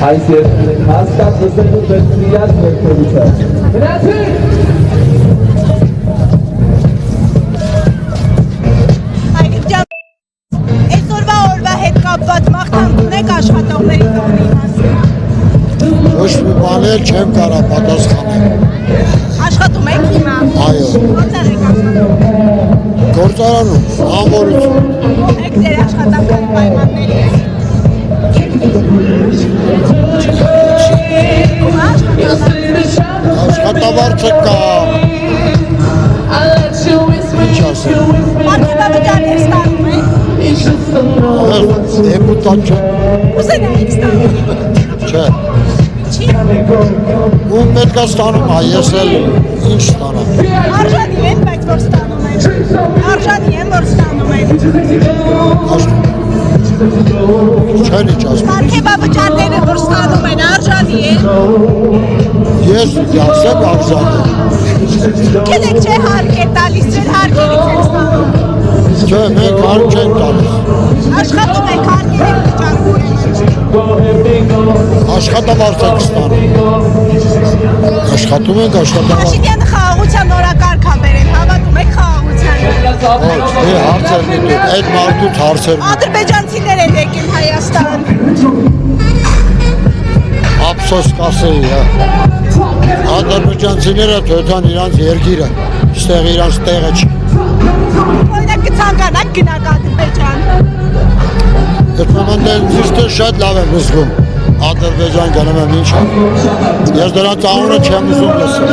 այս երկրի հաստատ լսելու դեպքիած ներկայությունը։ Գնացի։ Այսօրվա օրվա հետ կապված մաղթանք ունեք աշխատողների տոնի մասին։ Ոչ մի բան էլ չեմ կարող պատասխանել։ Աշխատում եք հիմա։ Այո։ Որտեղ եք աշխատում։ Գործարանում, ամբորություն։ Ով եք ձեր աշխատանքային պայմաններից։ Աշխատավարձը կա։ Ինչ ասեմ։ Մարդիվավճարներ ստանում եք։ Դեպուտատ չէ։ Ուզենայիք ստանում։ Չէ։ Չի։ Ում պետք է ստանում, ես էլ ինչ ստանամ։ Արժանի են, բայց որ ստանում են։ Արժանի են, որ ստանում են։ Չեն ինչ ասում։ Մարդիվավճարները, որ ստանում են, արժանի են։ Ես ասեմ արժանի։ Կենեք չէ հարկ է տալիս, ձեր հարկերից եք ստանում։ Չէ, մենք հարկ չենք տալիս։ Աշխատում եք հարկեր եք վճարում։ Աշխատավարձ եք ստանում։ Աշխատում ենք աշխատավարձ։ Փաշինյանը խաղաղության օրակարգ ա բերել, հավատում եք խաղաղությանը։ Ոչ, հարցեր մի դուք, այդ մարդուց հարցեր մի։ Ադրբեջանցիներ են եկել Հայաստան։ Ափսոս կասեի, ադրբեջանցիները թոթան իրանց երկիրը, ստեղ իրանց տեղը չի։ Օրինակ կցանկանաք գնաք Ադրբեջան։ Երբեմն դե շատ լավ եմ զգում, Ադրբեջան գնում եմ ինչ։ Ես դրանց անունը չեմ ուզում լսել։